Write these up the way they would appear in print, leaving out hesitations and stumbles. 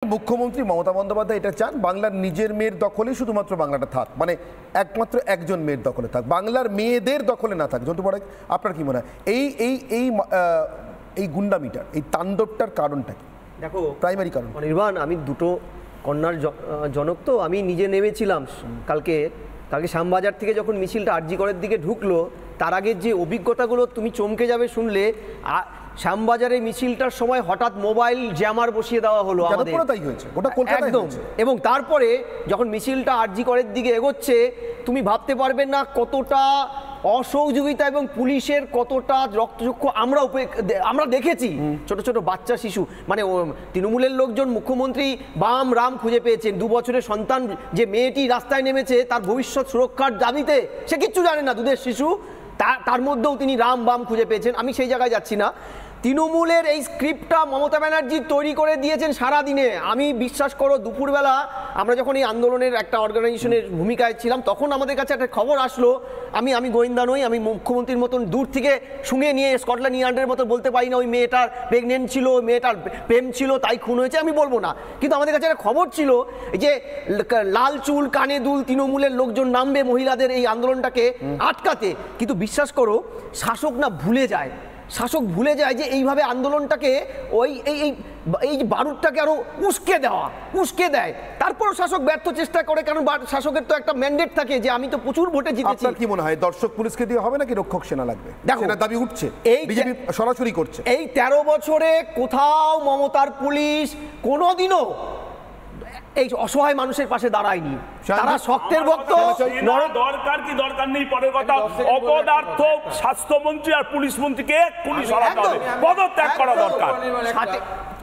মুখ্যমন্ত্রী মমতা বন্দ্যোপাধ্যায় এটা চান বাংলার নিজের মেয়ের দখলে শুধুমাত্র বাংলাটা থাক, মানে একমাত্র একজন মেয়ের দখলে থাক, বাংলার মেয়েদের দখলে না থাক। জন্টু পড়াই, আপনার কি মনে হয় এই এই এই এই গুন্ডামিটার, এই তাণ্ডবটার কারণটা কি? দেখো, প্রাইমারি কারণ নির্বাণ, আমি দুটো কন্যার জনক, তো আমি নিজে নেমেছিলাম কালকে শ্যামবাজার থেকে যখন মিছিলটা আরজি করের দিকে ঢুকলো, তার আগের যে অভিজ্ঞতাগুলো তুমি চমকে যাবে শুনলে। শ্যামবাজারে মিছিলটার সময় হঠাৎ মোবাইল জ্যামার বসিয়ে দেওয়া হলো আমাদের, একদম। এবং তারপরে যখন মিছিলটা আরজি করের দিকে এগোচ্ছে, তুমি ভাবতে পারবে না কতটা অসহযোগিতা এবং পুলিশের কতটা রক্তচক্ষু আমরা দেখেছি। ছোট ছোট বাচ্চা শিশু, মানে তৃণমূলের লোকজন মুখ্যমন্ত্রী বাম রাম খুঁজে পেয়েছেন। 2 বছরের সন্তান যে মেয়েটি রাস্তায় নেমেছে তার ভবিষ্যৎ সুরক্ষার দাবিতে, সে কিচ্ছু জানে না, দুধের শিশু, তার মধ্যেও তিনি রাম বাম খুঁজে পেয়েছেন। আমি সেই জায়গায় যাচ্ছি না। তৃণমূলের এই স্ক্রিপ্টটা মমতা ব্যানার্জি তৈরি করে দিয়েছেন সারাদিনে। আমি বিশ্বাস করো, দুপুরবেলা আমরা যখন এই আন্দোলনের একটা অর্গানাইজেশনের ভূমিকায় ছিলাম, তখন আমাদের কাছে একটা খবর আসলো। আমি গোয়েন্দা নই, আমি মুখ্যমন্ত্রীর মতন দূর থেকে শুনে নিয়ে স্কটল্যান্ড ইয়ার্ডের মতো বলতে পারি না ওই মেয়েটার প্রেগনেন্ট ছিল, ওই মেয়েটার প্রেম ছিল তাই খুন হয়েছে, আমি বলবো না। কিন্তু আমাদের কাছে একটা খবর ছিল যে লাল চুল কানে দুল তৃণমূলের লোকজন নামবে মহিলাদের এই আন্দোলনটাকে আটকাতে। কিন্তু বিশ্বাস করো, শাসক ভুলে যায় যে এইভাবে আন্দোলনটাকে এই বারুদটাকে আরো উস্কে দেয়। তারপরও শাসক ব্যর্থ চেষ্টা করে, কারণ শাসকের তো একটা ম্যান্ডেট থাকে যে আমি তো প্রচুর ভোটে জিতেছি। আপনার কি মনে হয় দর্শক পুলিশকে দিয়ে হবে নাকি রক্ষক সেনা লাগবে? দেখো, দাবি উঠছে, বিজেপি সরাসরি করছে। এই 13 বছরে কোথাও মমতার পুলিশ কোনোদিনও এই অসহায় মানুষের পাশে দাঁড়ায়নি। তারা শক্তের ভক্ত। দরকার কি দরকার নেই পরের কথা, অপদার্থ স্বাস্থ্যমন্ত্রী আর পুলিশ মন্ত্রীকে এক্ষুনি সরাতে হবে, পদত্যাগ করা দরকার।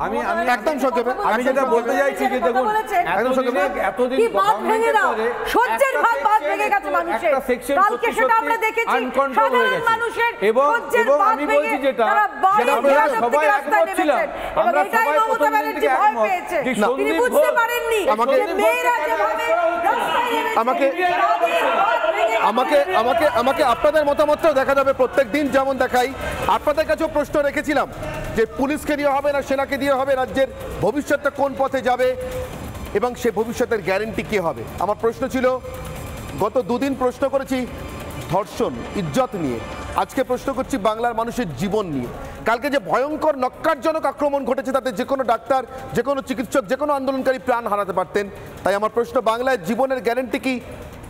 আমি একদম সংক্ষেপে আমি যেটা বলতে চাইছি যে দেখুন, একদম সংক্ষেপে এতদিন গভর্নমেন্টের পরে সহ্যের ভাত ভেঙে গেছে মানুষের, কালকে সেটা আমরা দেখেছি সাধারণ মানুষের এবং আমি বলছি যেটা আমরা সবাই একমত ছিলাম, আমরা সবাই মমতা ব্যানার্জি ভয় পেয়েছে, তিনি বুঝতে পারেননি যে মেয়েরা যেভাবে আমাকে আপনাদের মতামতটাও দেখা যাবে প্রত্যেক দিন, যেমন দেখাই। আপনাদের কাছেও প্রশ্ন রেখেছিলাম যে পুলিশকে দিয়ে হবে না সেনাকে দিয়ে হবে, রাজ্যের ভবিষ্যৎটা কোন পথে যাবে এবং সে ভবিষ্যতের গ্যারেন্টি কে হবে। আমার প্রশ্ন ছিল, গত 2 দিন প্রশ্ন করেছি ধর্ষণ ইজ্জত নিয়ে, আজকে প্রশ্ন করছি বাংলার মানুষের জীবন নিয়ে। কালকে যে ভয়ঙ্কর নক্কারজনক আক্রমণ ঘটেছে, তাতে যে কোনো ডাক্তার, যে কোনো চিকিৎসক, যে কোনো আন্দোলনকারী প্রাণ হারাতে পারতেন। তাই আমার প্রশ্ন, বাংলায় জীবনের গ্যারেন্টি কি?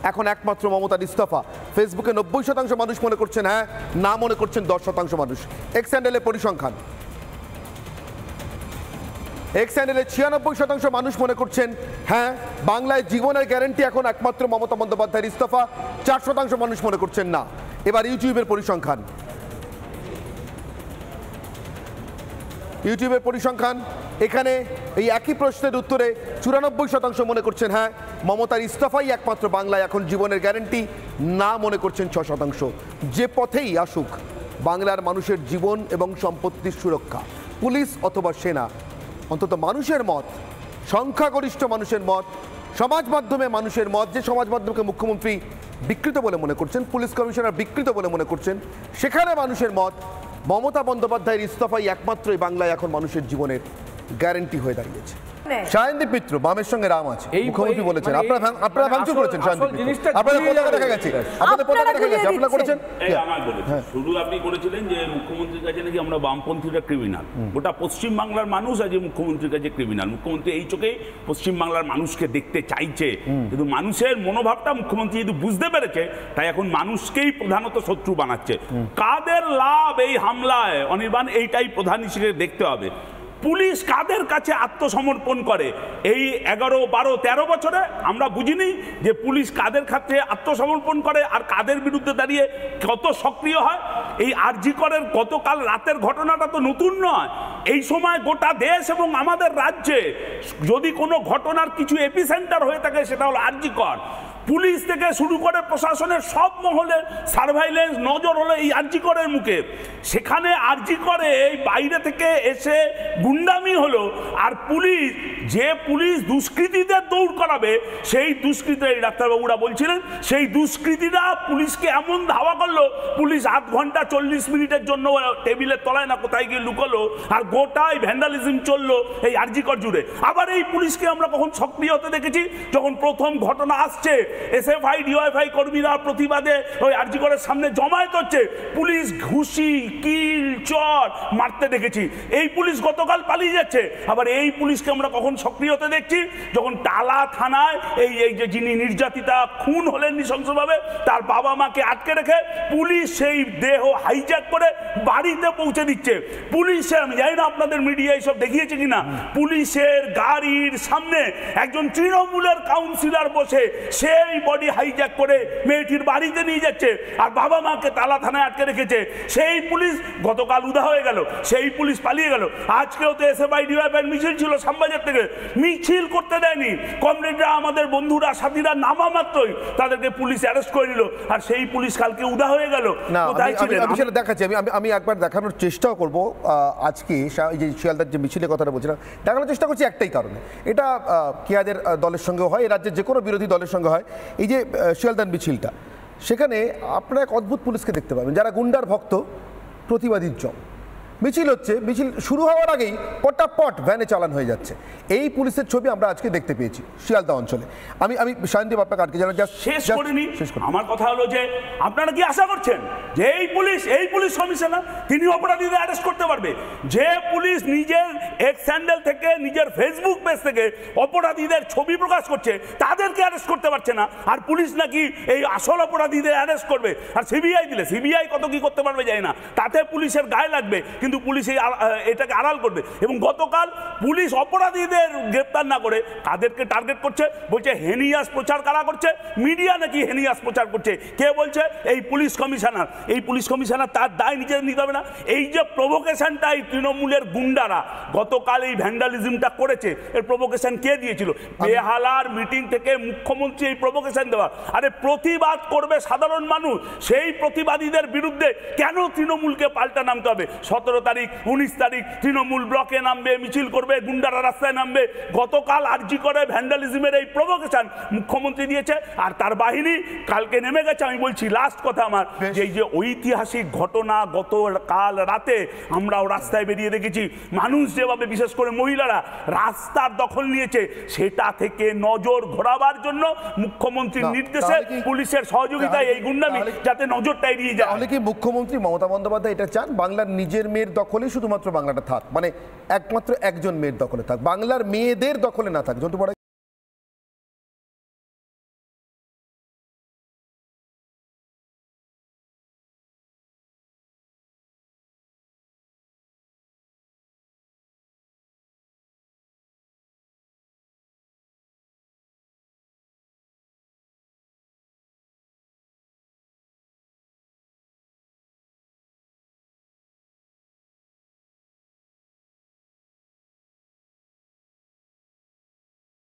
এখন একমাত্র মমতার ইস্তফা। ফেসবুকে 90% মানুষ মনে করছেন হ্যাঁ, না মনে করছেন 10% মানুষ। এক্স হ্যান্ডেলে পরিসংখ্যান, এক্স হ্যান্ডেলে 96% মানুষ মনে করছেন হ্যাঁ, বাংলায় জীবনের গ্যারেন্টি এখন একমাত্র মমতা বন্দ্যোপাধ্যায়ের ইস্তফা। 4% মানুষ মনে করছেন না। এবার ইউটিউবের পরিসংখ্যান, এখানে এই একই প্রশ্নের উত্তরে 94% মনে করছেন হ্যাঁ, মমতার ইস্তফাই একমাত্র বাংলায় এখন জীবনের গ্যারেন্টি, না মনে করছেন 6%। যে পথেই আসুক, বাংলার মানুষের জীবন এবং সম্পত্তির সুরক্ষা, পুলিশ অথবা সেনা, অন্তত মানুষের মত, সংখ্যাগরিষ্ঠ মানুষের মত, সমাজ মাধ্যমে মানুষের মত, যে সমাজ মাধ্যমকে মুখ্যমন্ত্রী বিকৃত বলে মনে করছেন, পুলিশ কমিশনার বিকৃত বলে মনে করছেন, সেখানে মানুষের মত মমতা বন্দ্যোপাধ্যায়ের ইস্তফাই একমাত্রই বাংলায় এখন মানুষের জীবনের গ্যারেন্টি হয়ে দাঁড়িয়েছে। শায়নদীপ মিত্র, বামের সঙ্গে রাম আছে, মুখ্যমন্ত্রী বলেছেন, আপনারা ভাঙচুর করেছেন, আপনাদের পতাকা দেখা গেছে, আপনারা করেছেন। শুধু আপনি করেছিলেন যে মুখ্যমন্ত্রীর কাছে নাকি আমরা বামপন্থীরা ক্রিমিনাল, গোটা পশ্চিমবাংলার মানুষ আজ মুখ্যমন্ত্রীর কাছে ক্রিমিনাল। মুখ্যমন্ত্রী এই চোখে পশ্চিমবাংলার মানুষকে দেখতে চাইছে, কিন্তু মানুষের মনোভাবটা মুখ্যমন্ত্রী যদি বুঝতে পেরেছে, তাই এখন মানুষকেই প্রধানত শত্রু বানাচ্ছে। কাদের লাভ এই হামলায় অনির্বাণ, এইটাই প্রধান হিসেবে দেখতে হবে। পুলিশ কাদের কাছে আত্মসমর্পণ করে এই 11, 12, 13 বছরে আমরা বুঝিনি যে পুলিশ কাদের ক্ষেত্রে আত্মসমর্পণ করে আর কাদের বিরুদ্ধে দাঁড়িয়ে কত সক্রিয় হয়। এই আরজি করের গতকাল রাতের ঘটনাটা তো নতুন নয়। এই সময় গোটা দেশ এবং আমাদের রাজ্যে যদি কোনো ঘটনার কিছু এপিসেন্টার হয়ে থাকে, সেটা হলো আরজি কর। পুলিশ থেকে শুরু করে প্রশাসনের সব মহলের সার্ভাইলেন্স নজর হলো এই আরজি করের মুখে। সেখানে আরজি করে এই বাইরে থেকে এসে গুন্ডামি হলো, আর পুলিশ দুষ্কৃতীদের দৌড় করাবে, সেই দুষ্কৃতীরা, এই ডাক্তারবাবুরা বলছিলেন, সেই দুষ্কৃতীরা পুলিশকে এমন ধাওয়া করলো, পুলিশ আধ ঘন্টা 40 মিনিটের জন্য টেবিলের তলায় না কোথায় গিয়ে লুকোলো, আর গোটাই ভ্যান্ডালিজম চললো এই আরজি কর জুড়ে। আবার এই পুলিশকে আমরা কখন সক্রিয় হতে দেখেছি? যখন প্রথম ঘটনা আসছে, এসএফআই ডিওএফআই কর্মীরা প্রতিবাদে ওই আরজি করের সামনে জমায়েত হচ্ছে, পুলিশ ঘুষি কিল চর মারতে দেখেছি। এই পুলিশ গতকাল পালিয়ে যাচ্ছে। আবার এই পুলিশকে আমরা কখন সক্রিয় হতে দেখছি? যখন টালা থানায় এই যে যিনি নির্যাতিতা খুন হলেন নৃশংসভাবে, তার বাবা মাকে আটকে রেখে পুলিশ সেই দেহ হাইজ্যাক করে বাড়িতে পৌঁছে দিচ্ছে। পুলিশের, আমি জানি না আপনাদের মিডিয়া এইসব দেখিয়েছে কিনা, পুলিশের গাড়ির সামনে একজন তৃণমূলের কাউন্সিলর বসে সেই বডি হাইজ্যাক করে মেয়েটির বাড়িতে নিয়ে যাচ্ছে, আর বাবা মাকে টালা থানায় আটকে রেখেছে। সেই পুলিশ গতকাল উদা হয়ে গেল, সেই পুলিশ পালিয়ে গেল। আজকেও তো এসএফআই ডিওএফআই মিছিল ছিল শ্যামবাজার থেকে, মিছিল করতে দেয়নি কমরেডরা, আমাদের বন্ধুরা সাথীরা নামা মাত্রই তাদেরকে পুলিশ অ্যারেস্ট করে নিল, আর সেই পুলিশ কালকে উদা হয়ে গেল। আমি সেটা দেখাচ্ছি, আমি একবার দেখানোর চেষ্টাও করবো। আজকে এই যে শিয়ালদার যে মিছিলের কথাটা বলছিলাম, দেখানোর চেষ্টা করছি একটাই কারণে, এটা কেয়াদের দলের সঙ্গে হয়, এই রাজ্যের যে কোনো বিরোধী দলের সঙ্গে হয়। এই যে শিয়ালদার মিছিলটা, সেখানে আপনারা এক অদ্ভুত পুলিশকে দেখতে পাবেন, যারা গুন্ডার ভক্ত, প্রতিবাদীর জম। মিছিল হচ্ছে, মিছিল শুরু হওয়ার আগেই পটাপট ভ্যানে চালান হয়ে যাচ্ছে। এই পুলিশের ছবি আমরা আজকে দেখতে পেয়েছি শিয়ালদা অঞ্চলে। আমি শান্তিব আপনাকে আটকে জানাই, শেষ করিনি। আমার কথা হলো যে আপনারা কি আশা করছেন যে এই পুলিশ কমিশনার তিনি অপরাধীদের অ্যারেস্ট করতে পারবে? যে পুলিশ নিজের এক্স হ্যান্ডেল থেকে, নিজের ফেসবুক পেজ থেকে অপরাধীদের ছবি প্রকাশ করছে, তাদেরকে অ্যারেস্ট করতে পারছে না, আর পুলিশ নাকি এই আসল অপরাধীদের অ্যারেস্ট করবে। আর সিবিআই দিলে সিবিআই কত কি করতে পারবে যায় না, তাতে পুলিশের গায়ে লাগবে, কিন্তু পুলিশ এটাকে আড়াল করবে। এবং গতকাল পুলিশ অপরাধীদের গ্রেপ্তার না করে কাদেরকে টার্গেট করছে? বলছে হেনিয়াস প্রচার কারা করছে? মিডিয়া নাকি হেনিয়াস প্রচার করছে। কে বলছে? এই পুলিশ কমিশনার। এই পুলিশ কমিশনার তার দায় নিজে নিতে হবে না? এই যে প্রভোকেশনটা এই তৃণমূলের গুন্ডারা গতকাল এই ভ্যান্ডালিজমটা করেছে, এর প্রভোকেশন কে দিয়েছিল? বেহালার মিটিং থেকে মুখ্যমন্ত্রী এই প্রভোকেশন দেওয়া। আরে প্রতিবাদ করবে সাধারণ মানুষ, সেই প্রতিবাদীদের বিরুদ্ধে কেন তৃণমূলকে পাল্টা নামতে হবে? 17 তারিখ 19 তারিখ তৃণমূল ব্লকে নামবে, মিছিল করবে, গুন্ডারা রাস্তায় নামবে। গতকাল আরজি করে ভ্যান্ডালিজমের এই প্রভোকেশন মুখ্যমন্ত্রী দিয়েছে, আর তার বাহিনী কালকে নেমে গেছে। আমি বলছি লাস্ট কথা আমার, যে এই যে ঐতিহাসিক ঘটনা গতকাল রাতে আমরাও রাস্তায় বেরিয়ে দেখেছি, মানুষ যেভাবে, বিশেষ করে মহিলারা রাস্তার দখল নিয়েছে, সেটা থেকে নজর ঘোরাবার জন্য মুখ্যমন্ত্রীর নির্দেশে, পুলিশের সহযোগিতায় এই গুন্ডামি যাতে নজরটা এড়িয়ে যায়। তাহলে কি মুখ্যমন্ত্রী মমতা বন্দ্যোপাধ্যায় এটা চান বাংলার নিজের মেয়ের দখলেই শুধুমাত্র বাংলাটা থাক, মানে একমাত্র একজন মেয়ের দখলে থাক, বাংলার মেয়েদের দখলে না থাক?